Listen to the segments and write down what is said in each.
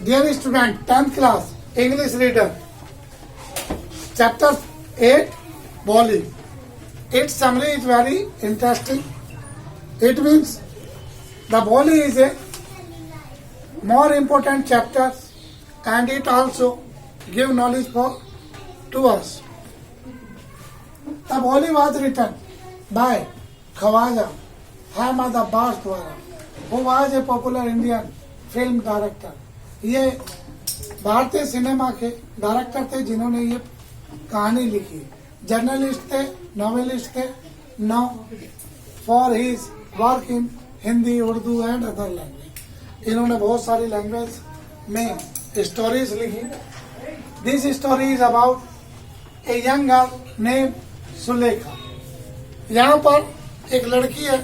Dear student, 10th class, English reader, chapter 8, Bowling. Its summary is very interesting. It means the bowling is a more important chapter and it also give knowledge to us. The bowling was written by Khwaja Ahmad Abbas Dwara, who was a popular Indian film director. ये भारतीय cinema के director थे जिन्होंने ये कहानी लिखी. Journalist थे, novelist थे. Now for his work in Hindi, Urdu and other language. इन्होंने बहुत सारी लैंग्वेज में स्टोरीज लिखी. This story is about a young girl name Sulekha. यहाँ पर एक लड़की है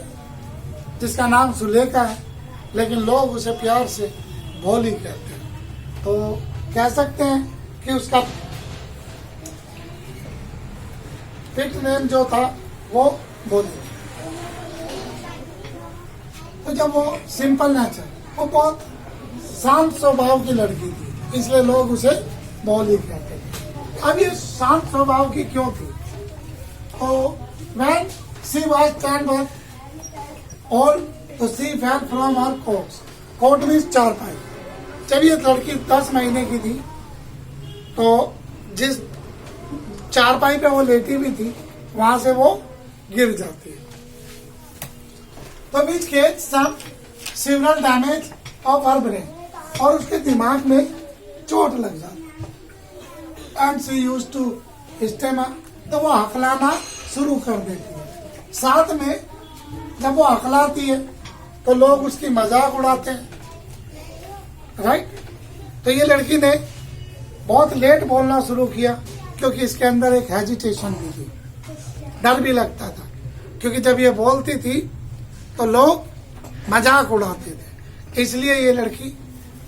जिसका नाम सुलेखा है, लेकिन लोग उसे प्यार से भोली कहते हैं. तो कह सकते हैं कि उसका फिट नेम जो था वो भोली. तो जब वो सिंपल नेचर, वो बहुत शांत स्वभाव की लड़की थी, इसलिए लोग उसे भोली कहते थे. अब ये शांत स्वभाव की क्यों थी? तो when she was 10 months old, तो she fell from her coat. Coat means चारपाई. जब ये लड़की 10 महीने की थी तो जिस चारपाई पे वो लेटी हुई थी वहां से वो गिर जाती है. तो बीच के some civil damage of her brain, और उसके दिमाग में चोट लग जाती. And she used to stammer, तो वो हकलाना शुरू कर देती है. साथ में जब वो हकलाती है तो लोग उसकी मजाक उड़ाते हैं. राइट. तो ये लड़की ने बहुत लेट बोलना शुरू किया क्योंकि इसके अंदर एक हेजिटेशन भी थी, डर भी लगता था, क्योंकि जब ये बोलती थी तो लोग मजाक उड़ाते थे. इसलिए ये लड़की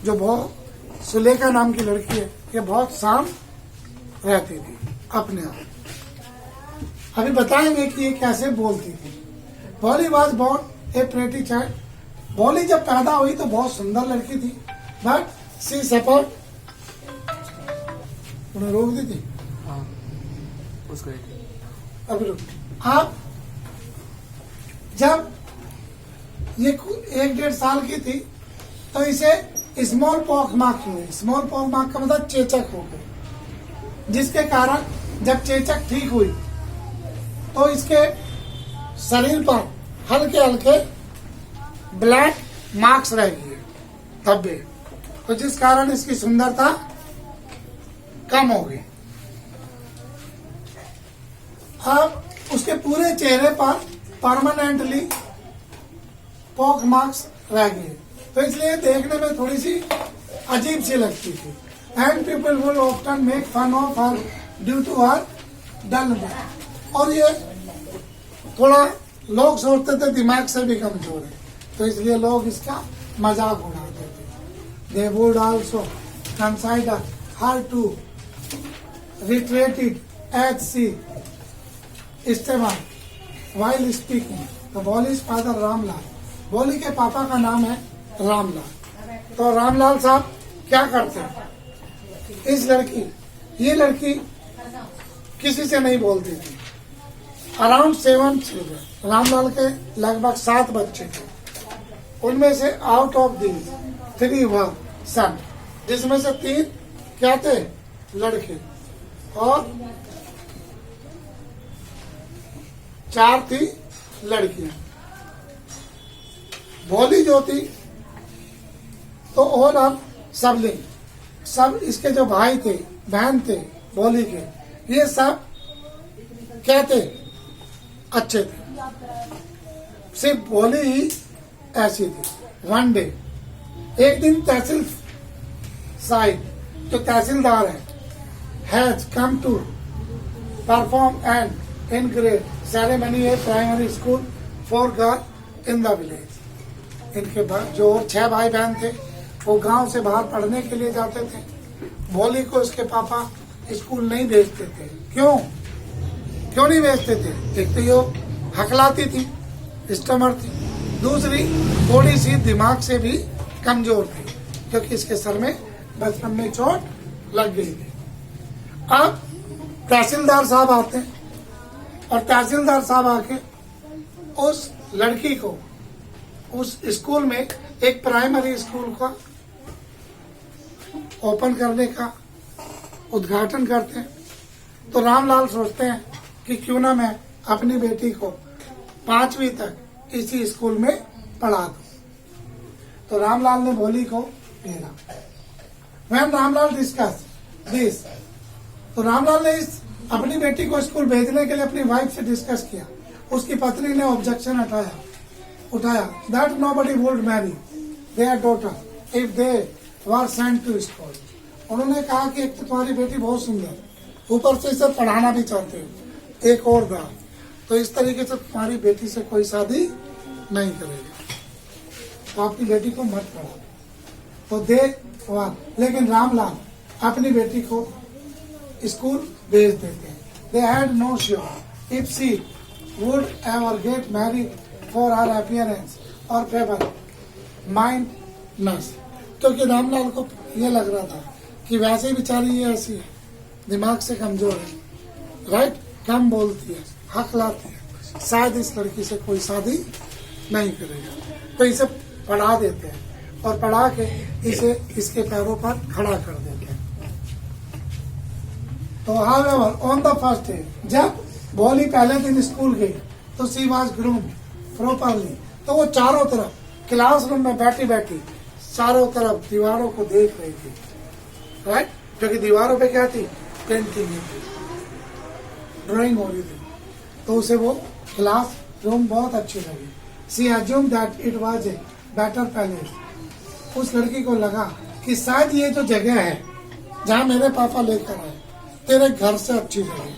जो बहुत सुलेखा नाम की लड़की है, ये बहुत शांत रहती थी अपने आप. अभी बताएंगे कि ये कैसे बोलती थी. Bholi was born a pretty child. Bholi जब पैदा हुई तो बहुत सुंदर लड़की थी, बट सी सफर्ड. उन्हें रोक दी थी. उसको अभी रुक. आप जब ये 1-1.5 साल की थी तो इसे स्मॉल पॉक्स मार्क हुए. स्मॉल पॉक्स मार्क का मतलब चेचक हो गए, जिसके कारण जब चेचक ठीक हुई तो इसके शरीर पर हल्के हल्के ब्लैक मार्क्स रह गए, धब्बे. तो जिस कारण इसकी सुंदरता कम हो गई. अब उसके पूरे चेहरे पर परमानेंटली पॉक मार्क्स रह गए, तो इसलिए देखने में थोड़ी सी अजीब सी लगती थी. And people will often make fun of her due to her dullness. और ये थोड़ा लोग सोचते थे दिमाग से भी कमजोर है, तो इसलिए लोग इसका मजाक उड़ाते थे. They would also consider her to retreated as she stammered while speaking. तो बॉली's फादर रामलाल, बॉली के पापा का नाम है रामलाल. तो रामलाल साहब क्या करते हैं? इस ये लड़की किसी से नहीं बोलती थी. अराउंड 7 चिल्ड्रन, रामलाल के लगभग 7 बच्चे थे. उनमें से आउट ऑफ दीज 3 वर सन, जिसमें से 3 क्या थे? लड़के, और 4 थी लड़कियां. भोली जो थी तो और अब सबलिंग, सब इसके जो भाई थे, बहन थे भोली के, ये सब क्या थे? अच्छे थे. सिर्फ भोली ही ऐसी थी. वन डे, एक दिन तहसील साहिब, जो तहसीलदार है, has come to perform an inaugural ceremony a primary school for girl in the village. इनके जो 6 भाई बहन थे वो गांव से बाहर पढ़ने के लिए जाते थे. भोली को इसके पापा स्कूल नहीं भेजते थे. क्यों नहीं भेजते थे? एक तो ये हकलाती थी, स्टमर थी. दूसरी, थोड़ी सी दिमाग से भी कमजोर थी, क्योंकि इसके सर में बचपन में चोट लग गई थी। अब तहसीलदार साहब आते हैं और तहसीलदार साहब आके उस लड़की को उस स्कूल में एक प्राइमरी स्कूल का ओपन करने का उद्घाटन करते हैं। तो रामलाल सोचते हैं कि क्यों ना मैं अपनी बेटी को 5वीं तक इसी स्कूल में पढ़ा दूं। तो रामलाल ने भोली को भेजा। वह रामलाल डिस्कस दिस, तो रामलाल ने इस अपनी बेटी को स्कूल भेजने के लिए अपनी वाइफ से डिस्कस किया। उसकी पत्नी ने ऑब्जेक्शन उठाया that nobody would marry their daughter if they were sent to school. उन्होंने कहा कि एक तो तुम्हारी बेटी बहुत सुंदर, ऊपर से इसे पढ़ाना भी चाहते हो, एक और बात, तो इस तरीके से तुम्हारी बेटी से कोई शादी नहीं करेगा, तो आपकी बेटी को मत पढ़ाओ। तो दे वर, लेकिन रामलाल अपनी बेटी को स्कूल भेज देते हैं। They had no sure if she would ever get married for her appearance और फेवर माइंडनेस, क्योंकि रामलाल को ये लग रहा था कि वैसे ही बेचारी ये ऐसी है, दिमाग से कमजोर है, राइट, कम बोलती है, हक लाती है, शायद इस लड़की से कोई शादी नहीं करेगा, तो इसे पढ़ा देते हैं और पढ़ा के इसे इसके पैरों पर खड़ा कर देते हैं। तो however on the first day, जब भोली पहले दिन स्कूल गई तो सी वाज ग्रूम्ड प्रॉपरली, तो वो चारों तरफ क्लासरूम में बैठी बैठी चारों तरफ दीवारों को देख रही थी, राइट, क्योंकि दीवारों पे क्या थी, पेंटिंग थी, ड्राइंग हो रही थी, तो उसे वो क्लास रूम बहुत अच्छी लगी। She assumed that it was a better palace. उस लड़की को लगा कि शायद ये जो जगह है जहाँ मेरे पापा लेकर आए, तेरे घर से अच्छी जगह,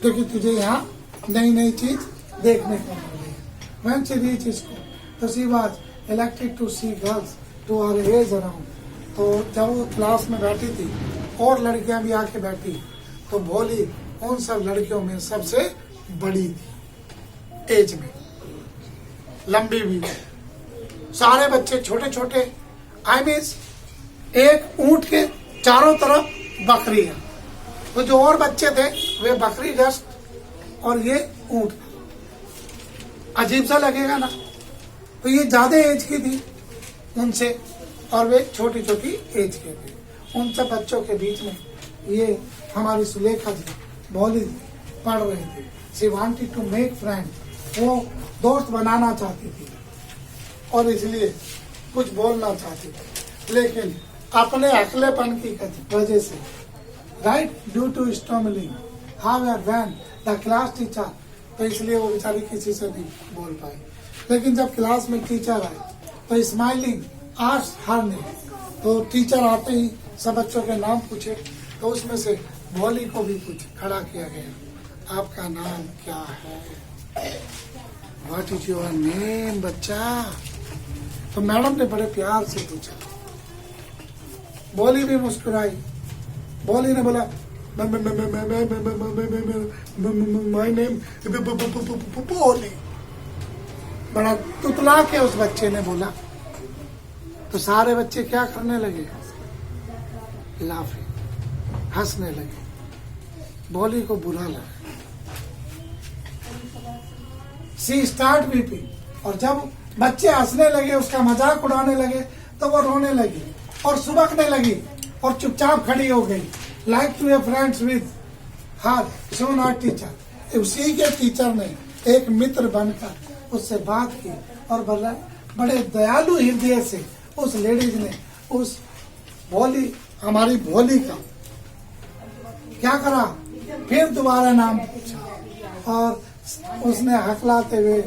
क्योंकि तुझे यहाँ नई नई चीज देखने को मिल रही है। When she reached school, तो she was elected to see girls to her age around। तो जब वो क्लास में बैठी थी और लड़कियां भी आके बैठी, तो भोली उन सब लड़कियों में सबसे बड़ी थी, एज में, लंबी भी। सारे बच्चे छोटे छोटे, आई मीन एक ऊंट के चारों तरफ बकरियां, तो जो और बच्चे थे वे बकरी जस्ट और ये ऊंट। अजीब सा लगेगा ना, तो ये ज्यादा एज की थी उनसे और वे छोटी छोटी एज के थे। उन सब बच्चों के बीच में ये हमारी सुलेखा जी भोली पढ़ रही थी। She wanted to make friend, वो दोस्त बनाना चाहती थी और इसलिए कुछ बोलना चाहती थी, लेकिन अपने अकेलेपन की वजह से, right, due to stammering, however when the class teacher, तो इसलिए वो बेचारी किसी से नहीं बोल पाई। लेकिन जब क्लास में टीचर आए तो स्माइलिंग आस्क्ड हर नेम, तो टीचर आते ही सब बच्चों के नाम पूछे, तो उसमें से भोली को भी कुछ खड़ा किया गया। आपका नाम क्या है? व्हाट इज योर नेम बच्चा? तो मैडम ने बड़े प्यार से पूछा। भोली भी मुस्कुराई। भोली ने बोला माय नेम भोली। बड़ा तुतला के उस बच्चे ने बोला, तो सारे बच्चे क्या करने लगे, लाफिंग, हंसने लगे। भोली को बुरा लगा। सी स्टार्ट वीपिंग, और जब बच्चे हंसने लगे, उसका मजाक उड़ाने लगे, तो वो रोने लगी और सुबकने लगी और चुपचाप खड़ी हो गई। Like to a friends with her son or teacher, उसी के टीचर ने एक मित्र बनकर उससे बात की और बोला, बड़े दयालु हृदय से उस लेडीज ने उस भोली, हमारी भोली का क्या करा, फिर दोबारा नाम पूछा और उसने हकलाते हुए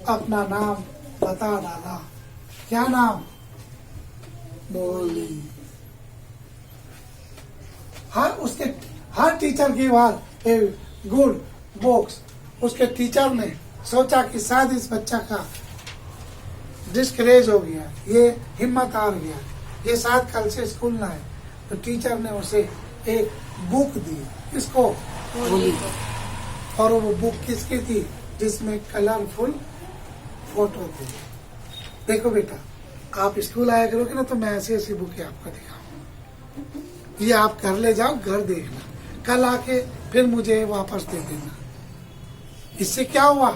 अपना नाम बता डाला। क्या नाम? भोली। हर टीचर की बात ए गुड बुक्स। उसके टीचर ने सोचा कि शायद इस बच्चा का डिस्करेज हो गया, ये हिम्मत हार गया, ये शायद कल से स्कूल ना है, तो टीचर ने उसे एक बुक दी। इसको भोली। और वो बुक किसकी थी? जिसमें कलरफुल फोटो थे। देखो बेटा, आप स्कूल आया करोगे ना, तो मैं ऐसी ऐसी बुकें आपको दिखाऊंगा। ये आप कर ले जाओ, घर देखना, कल आके फिर मुझे वापस दे देना। इससे क्या हुआ,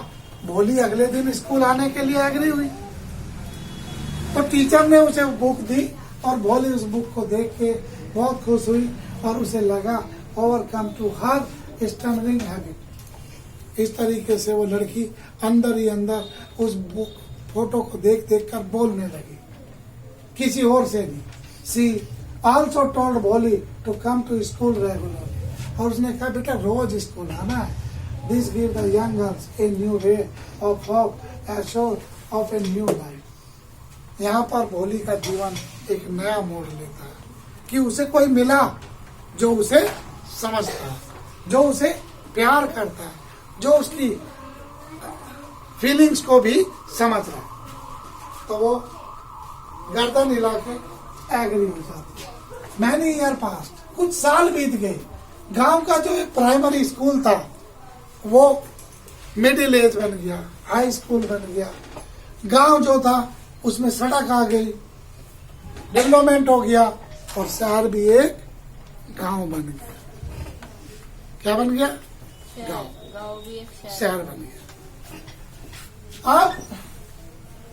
भोली अगले दिन स्कूल आने के लिए एग्री हुई। तो टीचर ने उसे बुक दी और भोली उस बुक को देख के बहुत खुश हुई और उसे लगा ओवरकम टू हर स्टमरिंग हैबिट। इस तरीके से वो लड़की अंदर ही अंदर उस बुक फोटो को देख देख कर बोलने लगी, किसी और से नहीं। She also told Bholi to come to school regular. और उसने कहा बेटा रोज स्कूल आना है। This give the young girls a new way of hope, assure of a new life. यहाँ पर भोली का जीवन एक नया मोड़ लेता है कि उसे कोई मिला जो उसे समझता है, जो उसे प्यार करता है, जो उसकी फीलिंग्स को भी समझ रहा है। तो वो गर्दन हिला के एग्री हो जाती है। मैनी ईयर पास्ट, कुछ साल बीत गए। गांव का जो एक प्राइमरी स्कूल था वो मिडिल एज बन गया, हाई स्कूल बन गया। गांव जो था उसमें सड़क आ गई, डेवलपमेंट हो गया और शहर भी एक गांव बन गया। क्या बन गया? गांव। गाँव भी एक शहर बन गया। अब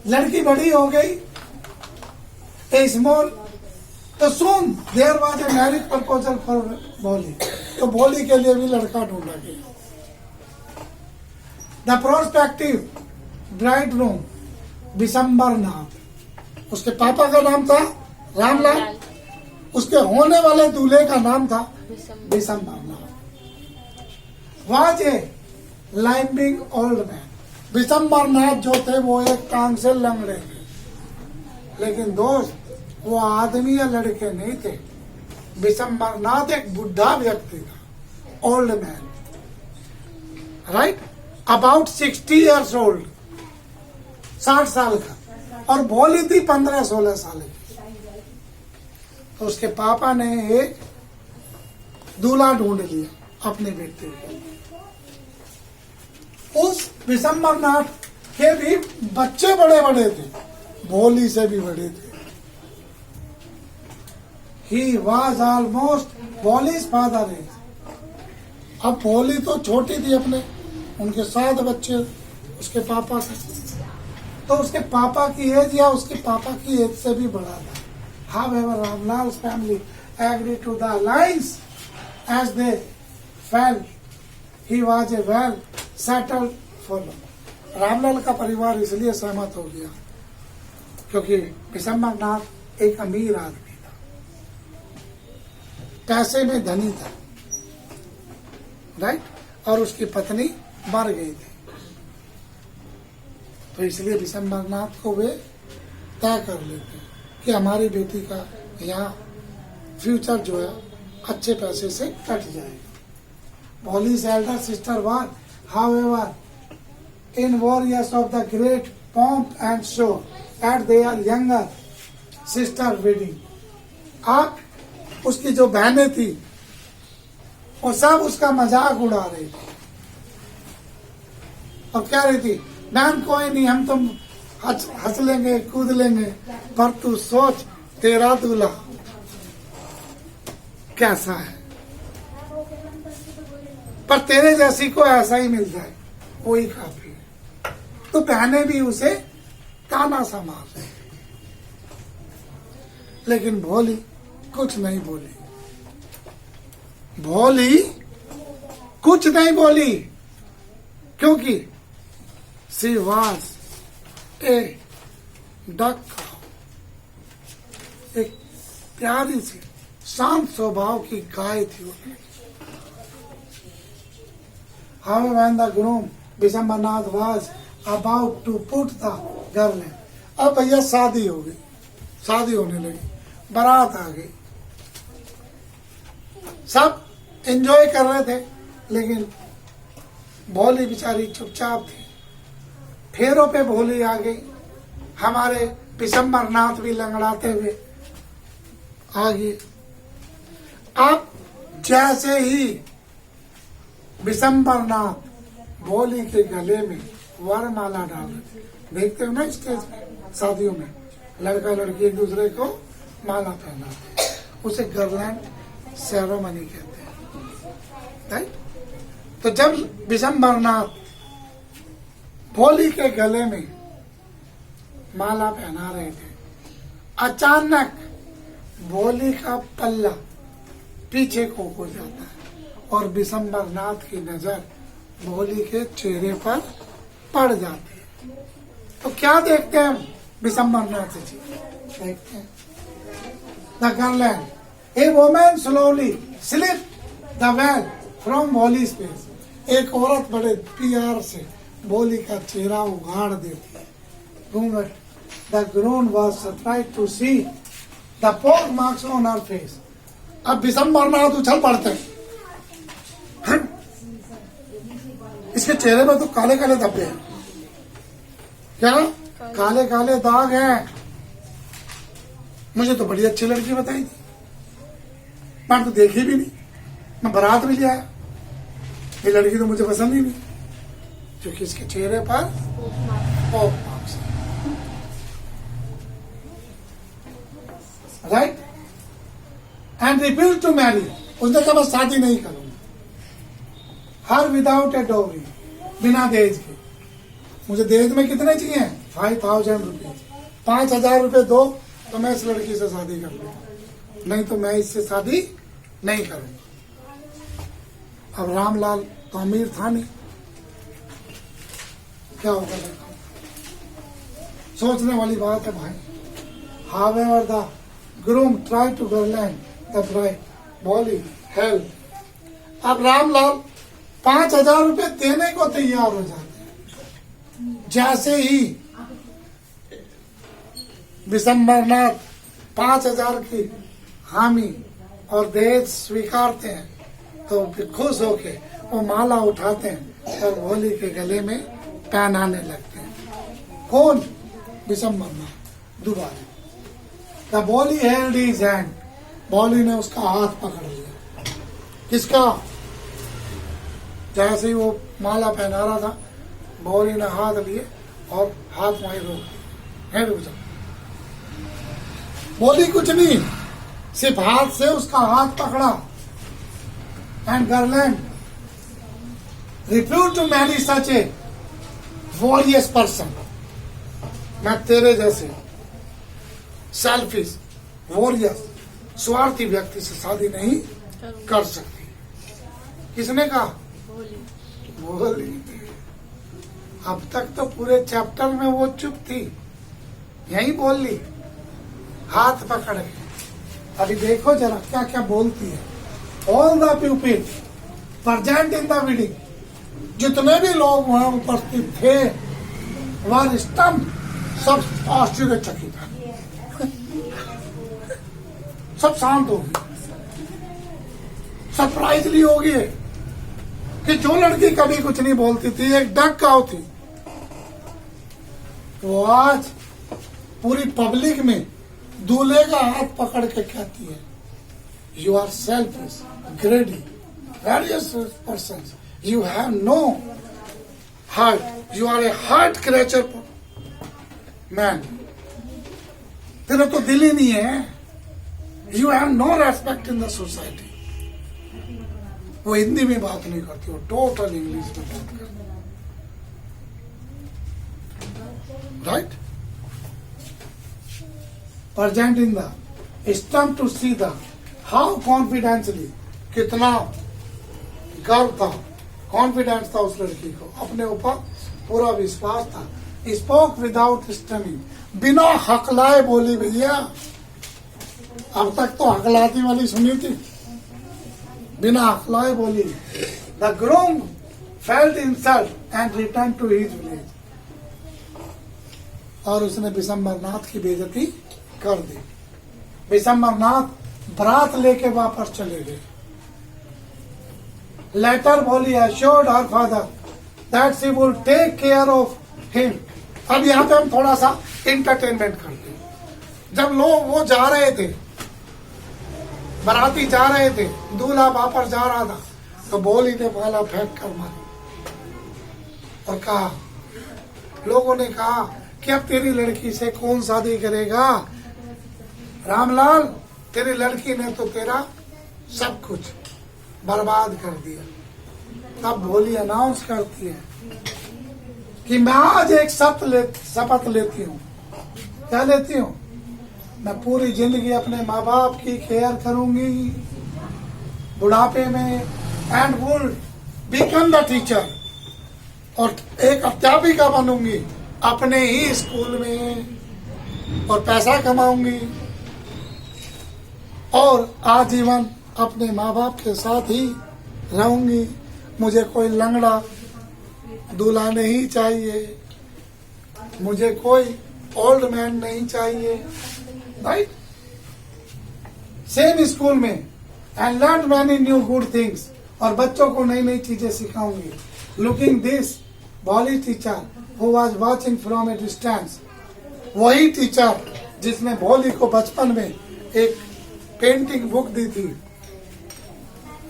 लड़की बड़ी हो गई, ए स्मॉल, तो soon there was a marriage proposal for Bholi. तो भोली के लिए भी लड़का ढूंढा गया। The prospective bridegroom Bishambar Nath, उसके पापा का नाम था रामलाल, उसके होने वाले दूल्हे का नाम था Bishambar Nath. Was a limping old man. Bishambar Nath जो थे वो एक टांग से लंगड़े थे, लेकिन दोस्त वो आदमी या लड़के नहीं थे। बिशंबर नाथ एक बुढ़ा व्यक्ति था, old man, right, about 60 years old, 60 साल का, और भोली थी 15-16 साल की। तो उसके पापा ने एक दूल्हा ढूंढ लिया अपने बेटे को। उस बिशंबर नाथ के भी बच्चे बड़े बड़े थे, भोली से भी बड़े थे। He was almost भोली's father age। अब भोली तो छोटी थी अपने, उनके 7 बच्चे उसके पापा से, तो उसके पापा की एज या उसके पापा की एज से भी बड़ा था। However, Ramlal's family agreed to the alliance as they felt he was a well settled fellow। Ramlal का परिवार इसलिए सहमत हो गया क्योंकि बिशंबर नाथ एक अमीर आदमी था, पैसे में धनी था, राइट, और उसकी पत्नी मर गई थी। तो इसलिए बिशंबर नाथ को वे तय कर लेते हैं कि हमारी बेटी का यहाँ फ्यूचर जो है अच्छे पैसे से कट जाएगा। भोली's elder sister was, however, envious of the great pomp and show at their younger sister wedding। अब उसकी जो बहनें थी वो सब उसका मजाक उड़ा रही थी और कह रही थी, बहन कोई नहीं, हम तुम हंस लेंगे, कूद लेंगे, पर तू सोच तेरा दूल्हा कैसा है, पर तेरे जैसी को ऐसा ही मिल जाए वही काफी है। तो बहनें भी उसे ताना सा मार रही, लेकिन भोली कुछ नहीं बोली। भोली कुछ नहीं बोली क्योंकि सी वाज ए डक, एक प्यारी सी शांत स्वभाव की गाय थी वो। However, when the groom Bishambar Nath was about to put the girl in, अब भैया शादी हो गई, शादी होने लगी, बारात आ गई, सब एंजॉय कर रहे थे, लेकिन भोली बेचारी चुपचाप थी। फेरों पे भोली आ गई, हमारे बिशंबर नाथ भी लंगड़ाते हुए आ गए। अब जैसे ही बिशंबर नाथ भोली के गले में वरमाला डाल रहे थे, देखते हो ना स्टेज में शादियों में लड़का लड़की एक दूसरे को माला पहनाते, उसे गर्लैंड सेरेमनी कहते हैं, राइट। तो जब विशंबरनाथ भोली के गले में माला पहना रहे थे, अचानक भोली का पल्ला पीछे को हो जाता है और विशंबरनाथ की नजर भोली के चेहरे पर पड़ जाती है। तो क्या देखते हैं हम विशंबरनाथ जी? देखते हैं the garland, a woman slowly slip the veil from भोली's फेस। एक औरत बड़े प्यार से भोली का चेहरा उगाड़ देती है। घूंघट, the groom was surprised to see the pock marks on her face। अब विशंबरनाथ उछल पड़ते हैं, इसके चेहरे में तो काले काले धब्बे हैं। क्या काले काले दाग हैं? मुझे तो बड़ी अच्छी लड़की बताई थी, मैं तो देखी भी नहीं, मैं बारात भी ले आया, ये लड़की तो मुझे पसंद ही नहीं, क्योंकि इसके चेहरे पर पोक मार्क्स हैं। Right, and refuse to marry. उसने कहा मैं शादी नहीं करूंगा। हर विदाउट ए डोरी, बिना दहेज के। मुझे दहेज में कितने चाहिए? 5,000 रुपीज। 5,000 रुपये दो तो मैं इस लड़की से शादी कर लूंगा, नहीं तो मैं इससे शादी नहीं करूंगा। अब रामलाल तो अमीर था नहीं, क्या होगा देखो। सोचने वाली बात है भाई। However, the groom tried to garland the bride, Bolly help। अब रामलाल 5,000 रुपये देने को तैयार हो जाते हैं। जैसे ही विशंबरनाथ 5,000 की हामी और दहेज स्वीकारते हैं तो खुश होके वो माला उठाते हैं और भोली के गले में पहनाने लगते हैं। कौन? विशंबरनाथ दोबारा। The Bholi held his hand, Bholi ने उसका हाथ पकड़ लिया। किसका? जैसे ही वो माला पहना रहा था, बॉली ने हाथ लिए और हाथ वहीं रोक दिया। रुक जा। बोली कुछ नहीं, सिर्फ हाथ से उसका हाथ पकड़ा। And garland refuse to marry such a various person. मैं तेरे जैसे सेल्फिश, वॉरियस, स्वार्थी व्यक्ति से शादी नहीं कर सकती। किसने कहा? बोली। अब तक तो पूरे चैप्टर में वो चुप थी, यही बोल ली हाथ पकड़ के। अभी देखो जरा क्या क्या बोलती है। All the people present in the wedding, जितने भी लोग वहां उपस्थित थे वर स्टम्प, सब आश्चर्यचकित है, सब शांत हो गए, सरप्राइजली हो गए कि जो लड़की कभी कुछ नहीं बोलती थी, एक डक काऊ थी, वो आज पूरी पब्लिक में दूल्हे का हाथ पकड़ के कहती है, you are selfish, greedy, various person, you have no heart, you are a heart creature man, तेरा तो दिल ही नहीं है, you have no respect in the society. वो हिंदी में बात नहीं करती, वो टोटल इंग्लिश में बात करती, right. Present in the stump to see the how confidently, कितना गर्व था, कॉन्फिडेंस था उस लड़की को, अपने ऊपर पूरा विश्वास था। स्पोक विदाउट स्टमिंग, बिना हकलाए बोली। भैया अब तक तो हकलाती वाली सुनी थी, बिना हकलाए बोली। The groom felt insult and return to his village, और उसने विशंबरनाथ की बेइज्जती कर दी। विशंबरनाथ बारात लेके वापस चले गए। लेटर बोली assured her father that she will take care of him। अब यहाँ पे हम थोड़ा सा इंटरटेनमेंट करते हैं। जब लोग वो जा रहे थे, बाराती जा रहे थे, दूल्हा वापस जा रहा था, तो बोली ने माला फेंक कर मारी और कहा, लोगों ने कहा कि अब तेरी लड़की से कौन शादी करेगा? रामलाल तेरी लड़की ने तो तेरा सब कुछ बर्बाद कर दिया। तब भोली अनाउंस करती है कि मैं आज एक शपथ लेती हूँ। क्या लेती हूँ? मैं पूरी जिंदगी अपने माँ बाप की केयर करूंगी बुढ़ापे में, and will become the teacher, और एक अध्यापिका बनूंगी अपने ही स्कूल में, और पैसा कमाऊंगी, और आजीवन अपने माँ बाप के साथ ही रहूंगी। मुझे कोई लंगड़ा दूल्हा नहीं चाहिए, मुझे कोई ओल्ड मैन नहीं चाहिए, राइट? सेम स्कूल में, and learn many new good things, और बच्चों को नई नई चीजें सिखाऊंगी। लुकिंग दिस भोली teacher who was watching from A distance, वही टीचर जिसने भोली को बचपन में एक पेंटिंग बुक दी थी,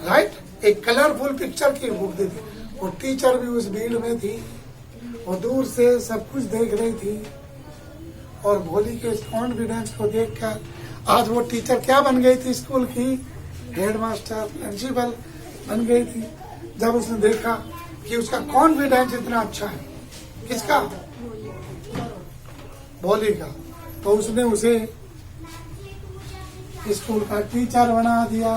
राइट? एक कलरफुल पिक्चर की बुक दी थी। वो टीचर भी उस भीड़ में थी, वो दूर से सब कुछ देख रही थी, और भोली के कॉन्फिडेंस को देखकर आज वो टीचर क्या बन गई थी? स्कूल की हेडमास्टर, प्रिंसिपल बन गई थी। जब उसने देखा कि उसका कॉन्फिडेंस इतना अच्छा है, किसका? भोली का, तो उसने उसे स्कूल का टीचर बना दिया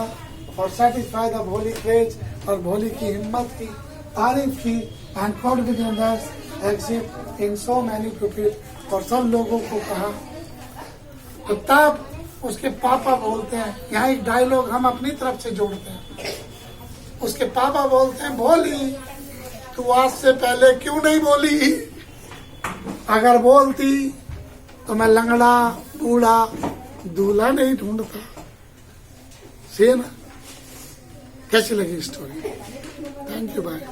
और सेटिस्फाई द भोली क्रेज, और भोली की हिम्मत की तारीफ की, and confidence exist in so many people, और सब लोगों को कहा। तो तब उसके पापा बोलते हैं, यहाँ एक डायलॉग हम अपनी तरफ से जोड़ते हैं। उसके पापा बोलते हैं, भोली तू आज से पहले क्यों नहीं बोली? अगर बोलती तो मैं लंगड़ा बूढ़ा दूल्हा नहीं ढूंढता। से ना, कैसी लगी स्टोरी? Thank you, bye.